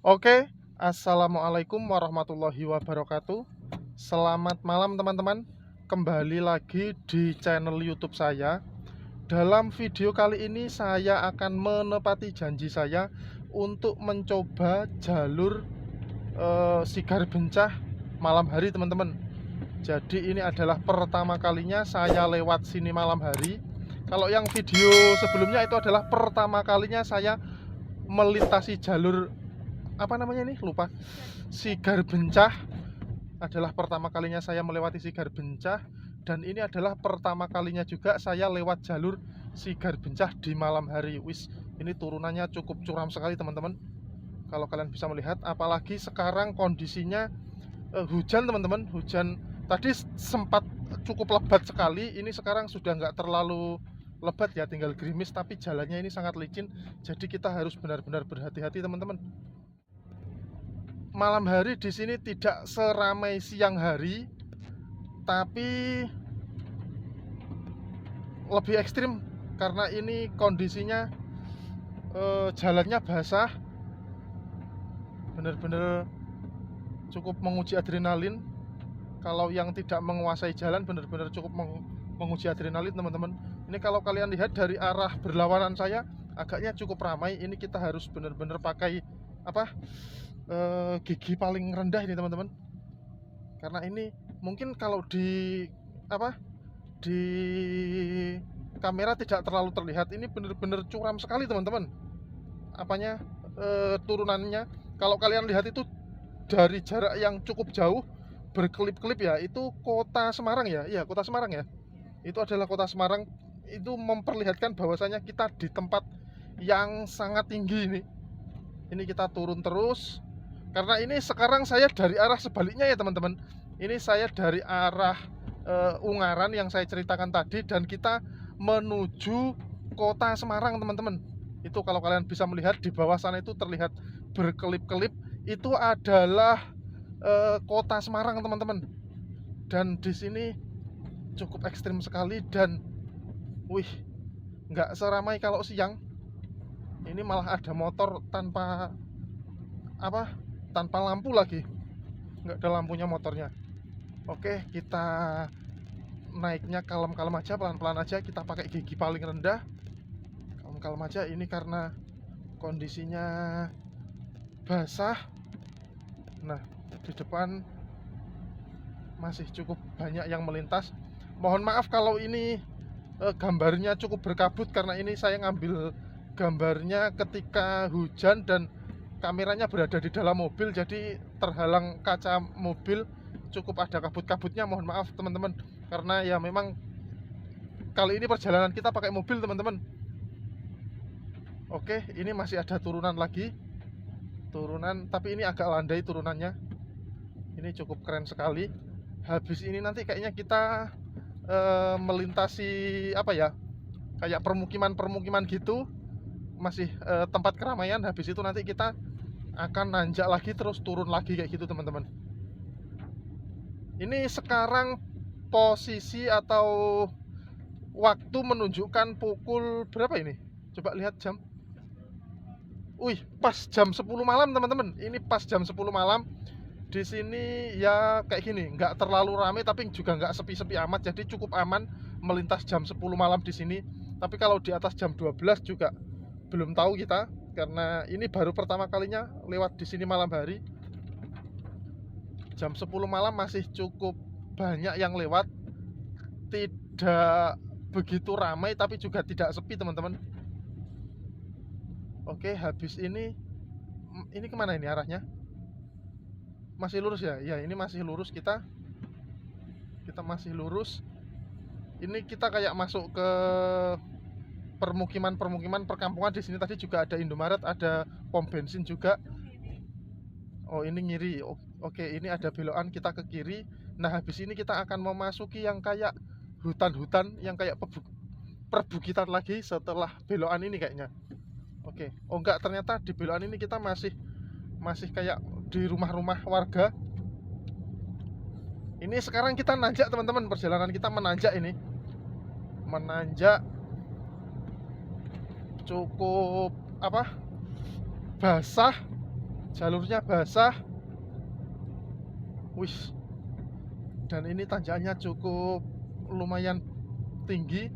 Oke, assalamualaikum warahmatullahi wabarakatuh. Selamat malam teman-teman. Kembali lagi di channel YouTube saya. Dalam video kali ini saya akan menepati janji saya untuk mencoba jalur Sigar Bencah malam hari teman-teman. Jadi ini adalah pertama kalinya saya lewat sini malam hari. Kalau yang video sebelumnya itu adalah pertama kalinya saya melintasi jalur apa namanya ini lupa, Sigar Bencah. Adalah pertama kalinya saya melewati Sigar Bencah, dan ini adalah pertama kalinya juga saya lewat jalur Sigar Bencah di malam hari. Ini turunannya cukup curam sekali teman-teman, kalau kalian bisa melihat. Apalagi sekarang kondisinya hujan teman-teman. Hujan tadi sempat cukup lebat sekali, ini sekarang sudah nggak terlalu lebat ya, tinggal gerimis, tapi jalannya ini sangat licin. Jadi kita harus benar-benar berhati-hati teman-teman. Malam hari di sini tidak seramai siang hari, tapi lebih ekstrim karena ini kondisinya jalannya basah, benar-benar cukup menguji adrenalin. Kalau yang tidak menguasai jalan benar-benar cukup menguji adrenalin teman-teman. Ini kalau kalian lihat dari arah berlawanan saya agaknya cukup ramai. Ini kita harus benar-benar pakai apa, gigi paling rendah ini teman-teman, karena ini mungkin kalau di apa, di kamera tidak terlalu terlihat. Ini benar-benar curam sekali teman-teman, apanya, turunannya. Kalau kalian lihat itu dari jarak yang cukup jauh, berkelip-kelip ya, itu kota Semarang ya. Iya, kota Semarang ya, itu adalah kota Semarang. Itu memperlihatkan bahwasanya kita di tempat yang sangat tinggi ini kita turun terus, karena ini sekarang saya dari arah sebaliknya ya teman-teman. Ini saya dari arah Ungaran yang saya ceritakan tadi, dan kita menuju kota Semarang teman-teman. Itu kalau kalian bisa melihat di bawah sana itu terlihat berkelip-kelip, itu adalah kota Semarang teman-teman. Dan di sini cukup ekstrim sekali, dan wih, nggak seramai kalau siang. Ini malah ada motor tanpa apa, tanpa lampu lagi, nggak ada lampunya motornya. Oke, kita naiknya kalem-kalem aja, pelan-pelan aja, kita pakai gigi paling rendah, kalem-kalem aja. Ini karena kondisinya basah. Nah, di depan masih cukup banyak yang melintas. Mohon maaf kalau ini gambarnya cukup berkabut, karena ini saya ngambil gambarnya ketika hujan dan kameranya berada di dalam mobil, jadi terhalang kaca mobil, cukup ada kabut-kabutnya. Mohon maaf teman-teman, karena ya memang kali ini perjalanan kita pakai mobil teman-teman. Oke, ini masih ada turunan lagi, turunan, tapi ini agak landai turunannya. Ini cukup keren sekali. Habis ini nanti kayaknya kita melintasi apa ya, kayak permukiman-permukiman gitu, masih tempat keramaian. Habis itu nanti kita akan nanjak lagi terus turun lagi kayak gitu teman-teman. Ini sekarang posisi atau waktu menunjukkan pukul berapa ini? Coba lihat jam. Wih, pas jam 10 malam teman-teman. Ini pas jam 10 malam. Di sini ya kayak gini, nggak terlalu ramai tapi juga nggak sepi-sepi amat. Jadi cukup aman melintas jam 10 malam di sini. Tapi kalau di atas jam 12 juga belum tahu kita, karena ini baru pertama kalinya lewat di sini malam hari. Jam 10 malam masih cukup banyak yang lewat, tidak begitu ramai tapi juga tidak sepi teman-teman. Oke, habis ini kemana ini arahnya? Masih lurus ya? Ya, ini masih lurus, kita masih lurus. Ini kita kayak masuk ke permukiman perkampungan. Di sini tadi juga ada Indomaret, ada pom bensin juga. Oh, ini ngiri. Oke, ini ada belokan, kita ke kiri. Nah, habis ini kita akan memasuki yang kayak hutan-hutan, yang kayak perbukitan lagi setelah belokan ini kayaknya. Oke. Oh enggak, ternyata di belokan ini kita masih kayak di rumah-rumah warga. Ini sekarang kita nanjak teman-teman, perjalanan kita menanjak ini. Menanjak cukup apa? Basah. jalurnya basah. Wis. Dan ini tanjakannya cukup lumayan tinggi.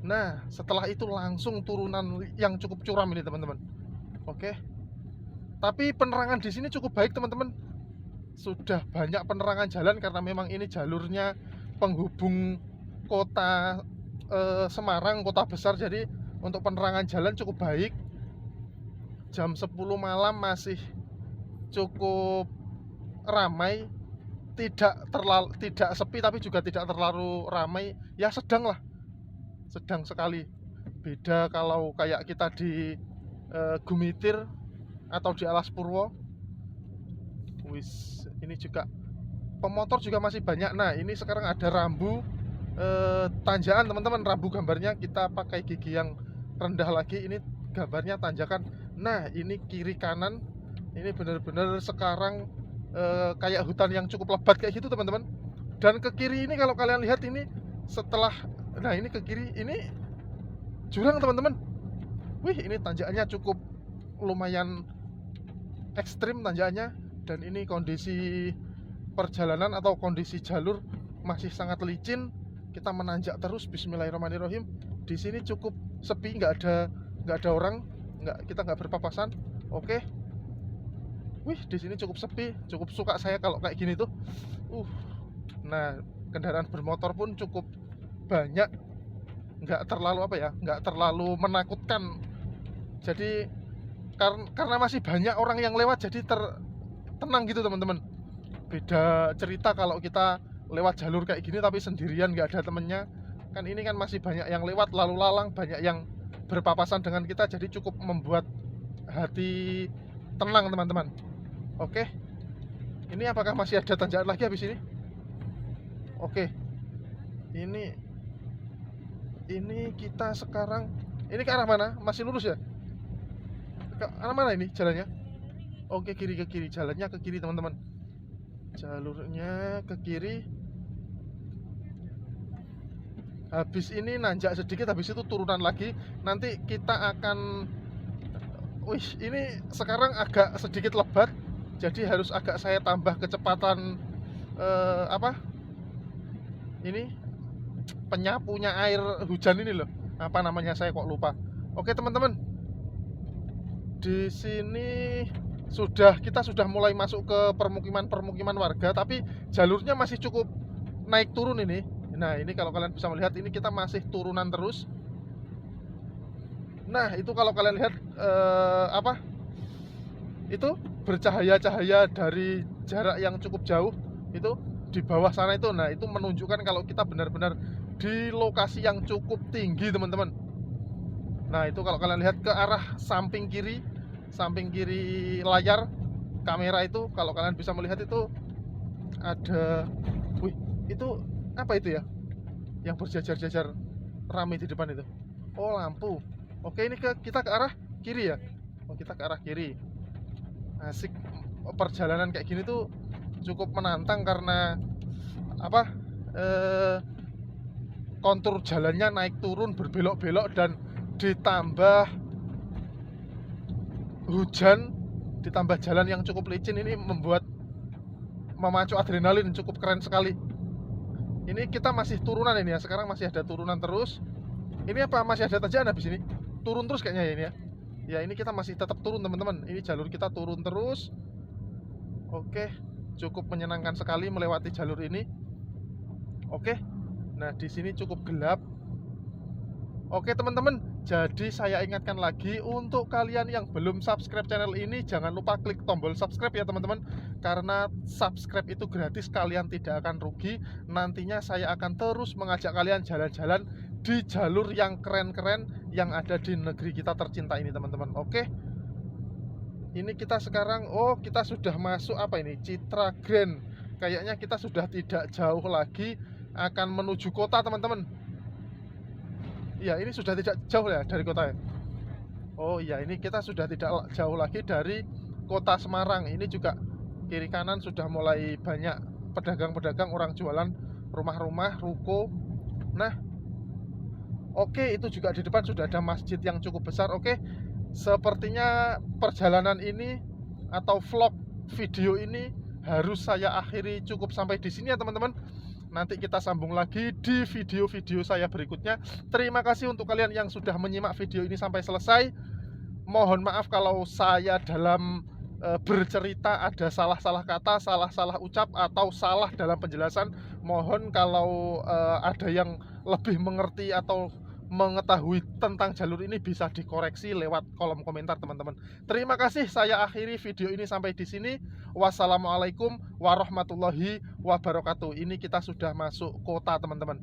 Nah, setelah itu langsung turunan yang cukup curam ini teman-teman. Oke. Tapi penerangan di sini cukup baik teman-teman. Sudah banyak penerangan jalan karena memang ini jalurnya penghubung kota Semarang, kota besar. Jadi untuk penerangan jalan cukup baik. Jam 10 malam masih cukup ramai. Tidak sepi tapi juga tidak terlalu ramai. Ya sedang lah. Sedang sekali. Beda kalau kayak kita di Gumitir atau di Alas Purwo. Wis, ini juga pemotor juga masih banyak. Nah, ini sekarang ada rambu tanjakan teman-teman. Rambu gambarnya kita pakai gigi yang rendah lagi. Ini gambarnya tanjakan. Nah, ini kiri kanan. Ini benar-benar sekarang kayak hutan yang cukup lebat kayak gitu teman-teman. Dan ke kiri ini kalau kalian lihat ini setelah, nah ini ke kiri ini jurang teman-teman. Wih, ini tanjakannya cukup lumayan ekstrim tanjakannya. Dan ini kondisi perjalanan atau kondisi jalur masih sangat licin. Kita menanjak terus. Bismillahirrahmanirrahim. Di sini cukup sepi, nggak ada orang, kita nggak berpapasan. Oke. Wih, di sini cukup sepi, cukup suka saya kalau kayak gini tuh. Nah, kendaraan bermotor pun cukup banyak, nggak terlalu menakutkan. Jadi karena masih banyak orang yang lewat, jadi tenang gitu teman-teman. Beda cerita kalau kita lewat jalur kayak gini tapi sendirian, nggak ada temennya. Kan ini kan masih banyak yang lewat, lalu lalang, banyak yang berpapasan dengan kita, jadi cukup membuat hati tenang teman-teman. Oke. Ini apakah masih ada tanjakan lagi habis ini? Oke. Ini kita sekarang ini ke arah mana? Masih lurus ya? Ke arah mana ini jalannya? Oke, ke kiri. Jalannya ke kiri teman-teman. Jalurnya ke kiri. Habis ini nanjak sedikit, habis itu turunan lagi. Nanti kita akan ini sekarang agak sedikit lebat. Jadi harus agak saya tambah kecepatan ini penyapunya air hujan ini loh. Apa namanya saya kok lupa. Oke teman-teman. Di sini kita sudah mulai masuk ke permukiman warga, tapi jalurnya masih cukup naik turun ini. Nah, ini kalau kalian bisa melihat ini kita masih turunan terus. Nah, itu kalau kalian lihat itu bercahaya-cahaya dari jarak yang cukup jauh itu di bawah sana itu. Nah, itu menunjukkan kalau kita benar-benar di lokasi yang cukup tinggi teman-teman. Nah, itu kalau kalian lihat ke arah samping kiri layar kamera itu, kalau kalian bisa melihat itu ada, itu apa itu ya yang berjajar-jajar ramai di depan itu? Oh, lampu. Oke, ini kita ke arah kiri ya. Oh, kita ke arah kiri. Asik. Perjalanan kayak gini tuh cukup menantang karena kontur jalannya naik turun, berbelok-belok, dan ditambah hujan, ditambah jalan yang cukup licin. Ini memacu adrenalin, cukup keren sekali. Ini kita masih turunan ini ya, sekarang masih ada turunan terus. Ini apa, masih ada tanjakan habis ini? Turun terus kayaknya ya ini ya. Ya, ini kita masih tetap turun teman-teman. Ini jalur kita turun terus. Oke, cukup menyenangkan sekali melewati jalur ini. Oke. Nah, di sini cukup gelap. Oke teman-teman, jadi saya ingatkan lagi untuk kalian yang belum subscribe channel ini, jangan lupa klik tombol subscribe ya teman-teman. Karena subscribe itu gratis, kalian tidak akan rugi. Nantinya saya akan terus mengajak kalian jalan-jalan di jalur yang keren-keren yang ada di negeri kita tercinta ini teman-teman. Oke. Ini kita sekarang, kita sudah masuk Citra Grand. Kayaknya kita sudah tidak jauh lagi akan menuju kota teman-teman. Ya, ini sudah tidak jauh ya dari kota ya. Oh iya, ini kita sudah tidak jauh lagi dari kota Semarang. Ini juga kiri kanan sudah mulai banyak pedagang-pedagang, orang jualan, rumah-rumah, ruko. Nah, oke, itu juga di depan sudah ada masjid yang cukup besar. Oke, sepertinya perjalanan ini atau vlog video ini harus saya akhiri cukup sampai di sini ya teman-teman. Nanti kita sambung lagi di video-video saya berikutnya. Terima kasih untuk kalian yang sudah menyimak video ini sampai selesai. Mohon maaf kalau saya dalam bercerita ada salah-salah kata, salah-salah ucap, atau salah dalam penjelasan. Mohon kalau ada yang lebih mengerti atau mengetahui tentang jalur ini bisa dikoreksi lewat kolom komentar teman-teman. Terima kasih, saya akhiri video ini sampai di sini. Wassalamualaikum warahmatullahi wabarakatuh. Ini kita sudah masuk kota teman-teman.